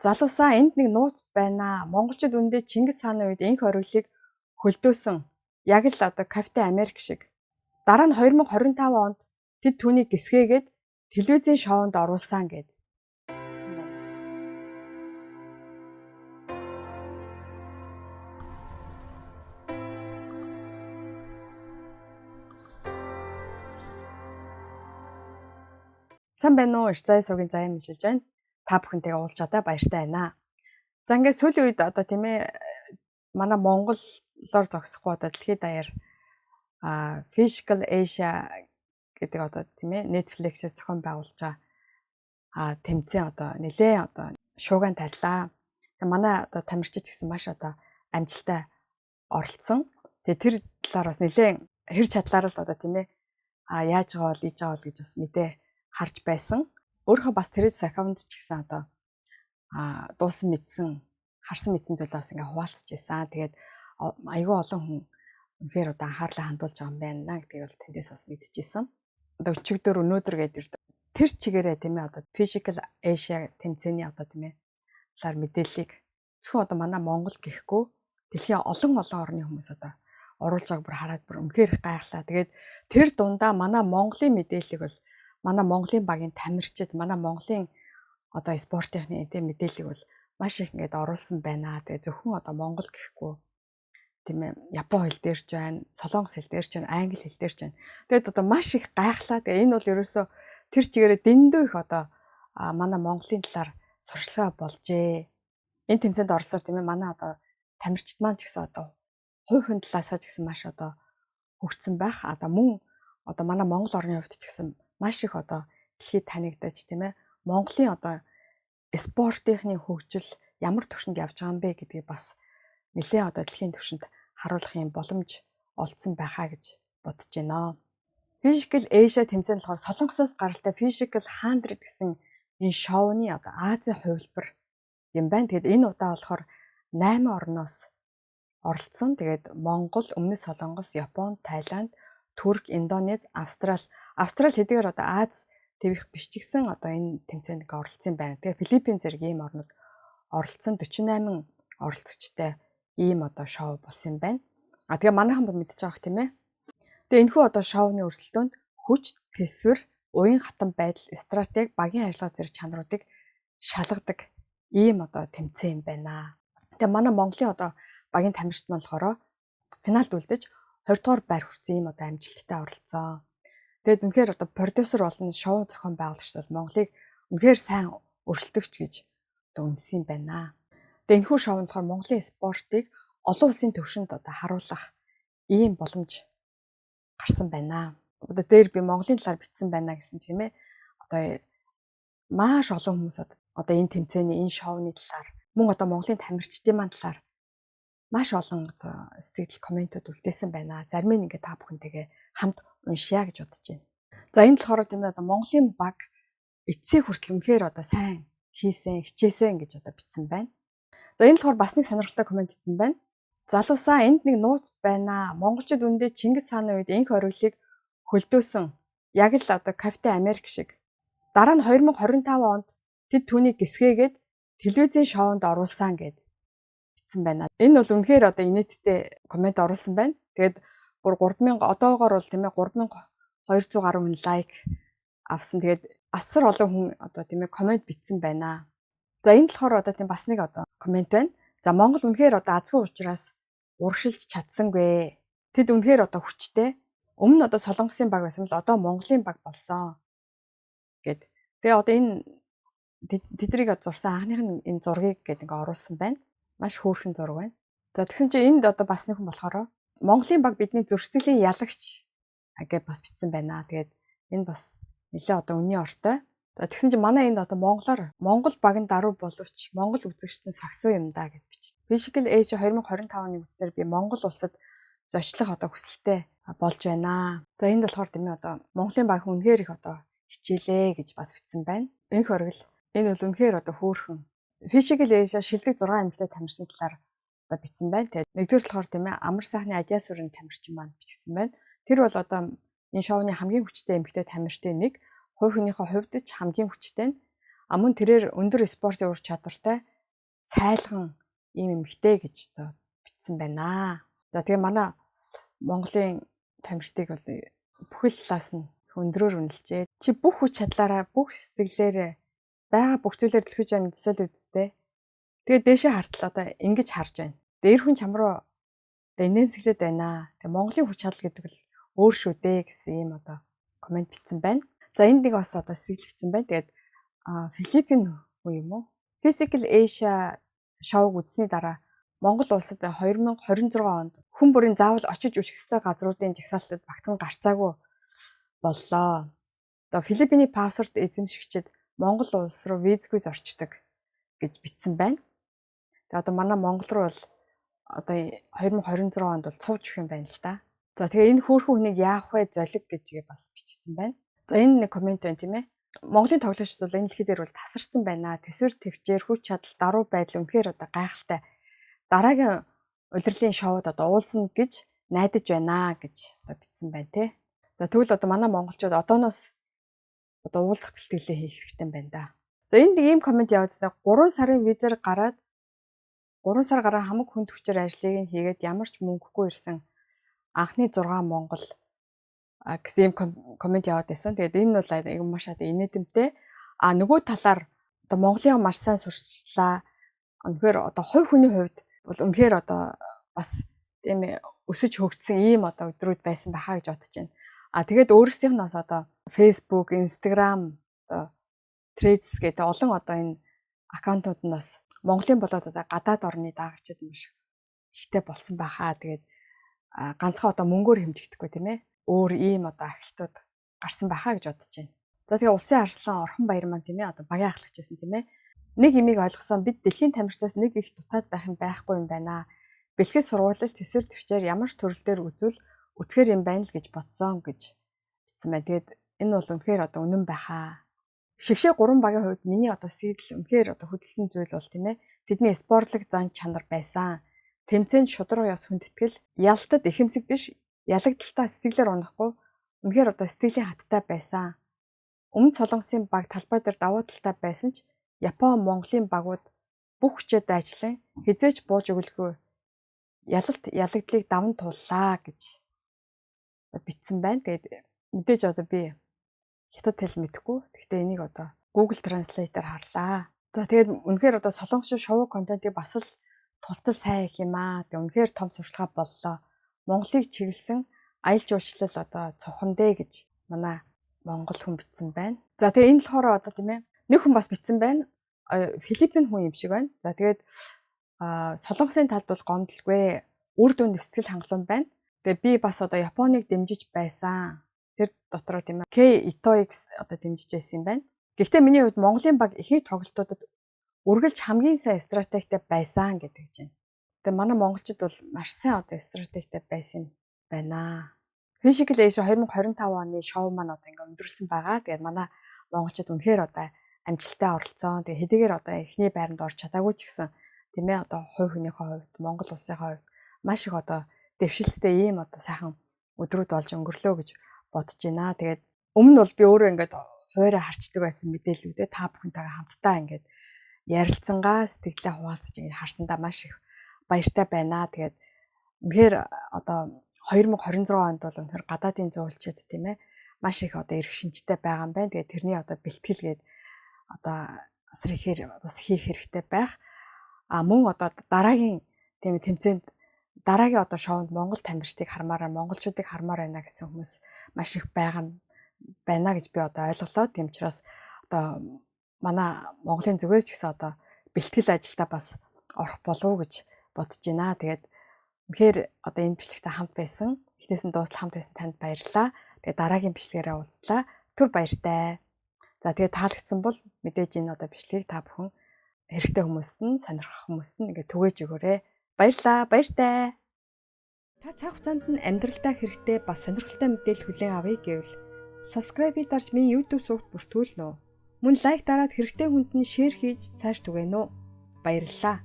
Залуусаа энд нэг нууц байна. Монголчууд үндэ Чингис хааны үед энх хориглыг хөлдөөсөн. Яг л Капитан Америк шиг. Дараа нь 2025 онд тэд түүнийг гисгээгээд телевизийн шоунд оруулсан гэд бичсэн байна. Сайн байна уу? Ирцай суугийн заяа мишиж байна. Та бүхэнтэйгээ уулз чадаа баяртай байна. За ингээд сүүлийн үед тийм ээ манай Монголоор зогсохгүй дэлхийд даяар Physical Asia гэдэг тийм ээ Netflix-ээс зохион байгуулж байгаа тэмцээн нэлээд шууган тарилаа. Тэгээ манай тамирчид гэсэн маш амжилттай оролцсон. Тэгээ тэр талаар бас нэлээд хэр чадлаар л тийм ээ яаж байгаа бол ийж байгаа бол гэж бас мэдээ харж байсан. Өөрөө бас тэрэж аккаунт ч гэсэн дуусан мэдсэн харсан мэдсэн зүйл бас ингээ хуваалцж байсан. Тэгээд айгүй олон хүн үнэхээр анхаарлаа хандуулж байгаа юм байна гэдгийг бол тэндээс бас мэдчихсэн. Өчигдөр өнөөдөр гэдэг тэр чигээрээ тийм ээ Physical Asia тэмцээний тийм ээ талаар мэдээллийг зөвхөн манай Монгол гэхгүй дэлхийн олон орны хүмүүс оруулж байгааг бүр хараад бүр үнэхээр гайхлаа. Тэгээд тэр дундаа манай Монголын мэдээллийг бол манай Монголын багийн тамирчид манай Монголын спортынхны тийм мэдээллийг бол маш их ингээд оруулсан байна. Тэгээ зөвхөн Монгол гэхгүй тийм ээ Япон хэл дээр ч байна, Солонгос хэл дээр ч байна, англи хэл дээр ч байна. Тэгээд маш их гайхлаа. Тэгээ энэ бол ерөөсөө тэр чигээрээ дэндүү их манай Монголын талаар сурчлагаа болжээ. Энэ тэмцээнд оролцоор тийм ээ манай тамирчид маань ч гэсэн хувь хүн талаасаа ч гэсэн маш хөгжсөн байх. Мөн манай Монгол орны хувьд ч гэсэн маш их дэлхийд танигдаж тийм ээ Монголын спортынхны хөгжил ямар түвшинд явж байгаа юм бэ гэдгийг бас нэлээд дэлхийн түвшинд харуулах юм боломж олдсон байхаа гэж бодож байна. Physical Asia тэмцээнд болохоор Солонгосоос гаралтай Physical 100 гэсэн энэ шоуны Азийн хувилбар юм байна. Тэгээд энэ удаа болохоор 8 орноос оролцсон. Тэгээд Монгол, Өмнөд Солонгос, Япон, Тайланд, Турк, Индонез, Австрали хэдийгээр Аз твих биш ч гэсэн энэ тэмцээнд оролцсон байна. Тэгээ Филиппин зэрэг ийм орнууд оролцсон 48 оролцогчтой ийм шоу болсон юм байна. Тэгээ манайхан мэдчихэж байгаа тийм ээ. Тэгээ энэхүү шоуны өрсөлдөөнд хүч, төсвөр, уян хатан байдал, стратеги, багийн ажиллагаа зэрэг чанаруудыг шалгадаг ийм тэмцээн юм байна. Тэгээ манай Монголын багийн тамирчид маань болохоор финалд үлдэж 20 дугаар байр хүрсэн ийм амжилттай оролцсон. Тэгээд үнэхээр продюсер болон шоу зохион байгуулагч бол Монголыг үнэхээр сайн өршөлтөгч гэж үнэлсэн юм байна. Тэгээд энэхүү шоунд болохоор Монголын спортыг олон улсын түвшинд харуулах ийм боломж гарсан байна. Дээр би Монголын талаар бичсэн байна гэсэн тийм ээ. Маш олон хүмүүс энэ тэмцээний энэ шоуны талаар мөн Монголын тамирчдын маань талаар маш олон сэтгэл комментууд үлдээсэн байна. Зарим нь ингээ та бүхэнтэйгээ хамт уншия гэж бодож байна. За энэ болохоор тийм ээ Монголын баг эцсийг хүртэл үнэхээр сайн хийсэн, хичээсэн гэж бичсэн байна. За энэ болохоор бас нэг сонирхолтой коммент хийсэн байна. Залуусаа энд нэг нууц байна. Монголчууд үндэ Чингис хааны үед энх хориглыг хөлдөөсөн. Яг л Капитан Америк шиг. Дараа нь 2025 онд тэд түүнийг гисгээгээд телевизийн шоунд оруулсан гэд бичсэн байна. Энэ бол үнэхээр инээдтэй коммент оруулсан байна. Тэгээд бүр 3000 одоогоор бол тийм ээ 3200 гаруй хүн лайк авсан. Тэгээд асар олон хүн тийм ээ коммент бичсэн байна. За энэ болохоор тийм бас нэг коммент байна. За Монгол үнэхээр азгүй учраас урагшилж чадсангүй. Тэд үнэхээр хүчтэй. Өмнө Солонгосын баг байсан бол одоо Монголын баг болсон гэд. Тэгээ энэ тэдрийг зурсан анхных нь энэ зургийг ингээд оруулсан байна. Маш хөөрхөн зураг байна. За тэгсэн чинь энд бас нэг хүн болохоор Монголын баг бидний зөрчсөлийн ялагч гэж бас бичсэн байна. Тэгээд энэ бас нэлээд үнийн ортой. За тэгсэн чинь манай энд Монгол багийн даруй боловч Монгол үзэгчдэн сагсуу юм да гэж бичсэн. Physical Asia 2025 оны үдсээр би Монгол улсад зочлох хүсэлтэй болж байна. За энд болохоор тийм ээ Монголын баг үнэхээр их хичээлээ гэж бас бичсэн байна. Энх оргил энэ бол үнэхээр хөөрхөн. Physical Asia шилдэг 6 эмэгтэй тамирчны талаар бичсэн байна. Тэгээд нэгдүгээр болохоор тийм ээ амар сайхны Адиас сүрэн тамирчин маань бичсэн байна. Тэр бол энэ шоуны хамгийн хүчтэй эмэгтэй тамирчдын нэг, хувь хүнийхээ хувьд ч хамгийн хүчтэй нь. Мөн тэрээр өндөр спортын ур чадвартай цайлган ийм эмэгтэй гэж одоо бичсэн байна. За тэгээ манай Монголын тамирчдыг бол бүхэл талаас нь өндрөөр үнэлжээ. Чи бүх хүч чадлаараа бүх сэтгэлээрээ байгаа бүх зүйлээр төлөвлөж байна төсөөл үздэй. Тэгээ дээшээ хартал одоо ингэж харж байна. Дээр хүн чам руу одоо инээмсэглээд байна. Тэгээ Монголын хүч чадал гэдэг л өөр шүү дээ гэсэн ийм одоо комент бичсэн байна. За энд нэг бас одоо сэтгэл бичсэн байна. Тэгээд Филиппин хүн юм уу? Physical Asia шоуг үзсний дараа Монгол улсад 2026 онд хүн бүрийн заавал очиж үжих ёстой газруудын жагсаалтад багтан гарцаагүй боллоо. Одоо Филиппиний паспорт эзэмшигчид Монгол улс руу визгүй зорчдог гэж бичсэн байна. Тэгээ одоо манай Монгол руу бол одоо 2026 онд бол цувж өгөх юм байна л да. За тэгээ энэ хөөрхөн хүнийг яах вэ золиг гэж бас бичсэн байна. За энэ нэг комент байна тийм ээ. Монголын тоглогчид бол энэ дэлхийдэр бол тасарсан байна. Тэсвэр төвчээр хүч чадал даруй байдал үнэхээр одоо гайхалтай. Дараагийн улирлын шоуд одоо уулзна гэж найдаж байна гэж одоо бичсэн байна тий. За тэгвэл одоо манай монголчууд одооноос одоо уулзах бэлтгэлээ хийх хэрэгтэй байна да. За энд нэг ийм комент явуулсан. 3 сарын визээр гараад 3 сар гараа хамаг хүн төвчээр ажлыг хийгээд ямар ч мөнгөгүй ирсэн анхны 6 монгол гэсэн комент яваад байсан. Тэгээд энэ бол айгүй маш одоо инээдэмтэй. Нөгөө талаар одоо Монголын маш сайн сурчлаа. Үнэхээр одоо хувь хүний хувьд бол үнэхээр одоо бас тийм өсөж хөгжсөн ийм одоо өдрүүд байсан байхаа гэж бодож байна. Тэгээд өөрсдийнхнээс одоо Facebook, Instagram, одоо Threads гэдэг олон одоо энэ аккаунтуудаас Монголын болоод одоо гадаад орны даагчид маш ихтэй болсон байхаа. Тэгээд ганцхан одоо мөнгөөр хэмжигдэхгүй тийм ээ. Өөр ийм одоо ахилтууд гарсан байхаа гэж бодож байна. За тэгээ улсын арслан Орхон Баяр маань тийм ээ одоо багийн ахлагч байсан тийм ээ. Нэг имийг ойлгосон бид дэлхийн тамирчдаас нэг их дутаад байх юм байхгүй юм байна. Бэлтгэл сургуулилт тэсвэр төвчээр ямар ч төрөл дээр үзэхэр юм байна л гэж бодсон гэж бичсэн байна. Тэгээд энэ бол үнэхээр одоо үнэн байхаа. Шигшээ 3 багийн хувьд миний одоо сэтэл үнэхээр одоо хөдөлсөн зүйл бол тийм ээ. Тэдний спортлог зан чанар байсан. Тэмцээнд шудраг ёс хүндэтгэл ялтад ихэмсэг биш ялагдaltaа сэтгэлээр унахгүй үнэхээр одоо сэтгэлийн хаттай байсан. Өмнө Солонгосын баг талбай дээр давуу талтай байсан ч Япон, Монголын багууд бүх хүчээр дайчлан хизээч бууж өгөлгүй ялагдлыг даван тууллаа гэж бичсэн байна. Тэгээд мэдээж одоо би хятад хэл мэдэхгүй. Гэхдээ энийг одоо Google Translate-аар харлаа. За тэгээд үнэхээр одоо солонгос шоу контентыг бас л тултал сайн их юм аа. Тэгээд үнэхээр том сурталчилгаа боллоо. Монголыг чиглэсэн аялал жуулчлал одоо цохон дээ гэж манай монгол хүн бичсэн байна. За тэгээ энэ болохоор одоо тийм ээ нэг хүн бас бичсэн байна. Филиппин хүн юм шиг байна. За тэгээд солонгосын талд бол гомдлгүй үр дүнд сэтгэл хангалуун байна. Тэгээ би бас одоо Японыг дэмжиж байсан. Тэр дотроо тийм ээ K Itoix одоо дэмжиж байсан юм байна. Гэхдээ миний хувьд Монголын баг ихэнх тоглолтуудад үргэлж хамгийн сайн стратегтэй байсан гэдэг чинь. Тэгээ манай монголчууд бол маш сайн одоо стратегтэй байсан юм байна. Physical Asia 2025 оны шоу маань одоо ингээм өндөрсөн байгаа. Тэгээд манай монголчууд үнэхээр одоо амжилттай оролцсон. Тэгээд хэдийгээр одоо эхний байранд орж чадаагүй ч гэсэн тийм ээ одоо хувь хүнийхээ хувьд Монгол улсын хувьд маш их одоо дэвшилттэй ийм одоо сайхан өдрүүд болж өнгөрлөө гэж бодож байна. Тэгээд өмнө нь бол би өөрөө ингээд хуваараа харчдаг байсан мэдээллүүдээ та бүхэнтэйгээ хамтдаа ингээд ярилцсангаа сэтгэлээ хуваалцаж ингээд харсандаа маш их баяртай байна. Тэгээд үнэхээр одоо 2026 онд бол үнэхээр гадаадын зөөлчид тийм ээ маш их одоо эрх шинжтэй байгаа юм байна. Тэгээд тэрний одоо бэлтгэлгээд одоо асар ихээр бас хийх хэрэгтэй байх. Мөн одоо дараагийн тийм тэмцээнд дараагийн одоо шоунд Монгол тамирчдыг хармаараа монголчуудыг хармаар байна гэсэн хүмүүс маш их байгаа байна гэж би одоо ойлголоо. Тийм учраас одоо манай Монголын зүгээс ч гэсэн одоо бэлтгэл ажилдаа бас орох болов уу гэж бодож байна. Тэгээд тэгэхээр одоо энэ бичлэгтээ хамт байсан. Эхнээс нь дуустал хамт байсан танд баярлалаа. Тэгээд дараагийн бичлэгээрээ уулзлаа. Түр баяртай. За тэгээд таалагдсан бол мэдээж энэ одоо бичлэгийг та бүхэн хэрэгтэй хүмүүст нь сонирхох хүмүүст нь ингээд түгээж өгөөрэй. Баярлалаа. Баяртай. Та цаг хугацаанд нь амьдралдаа хэрэгтэй бас сонирхолтой мэдээлэл хүлээн авъя гэвэл subscribe-ийг дарж миний YouTube сувагт бүртгүүлнэ үү. Мөн лайк дараад хэрэгтэй хүнд нь шеэр хийж цааш түгээнэ үү. Баярлалаа.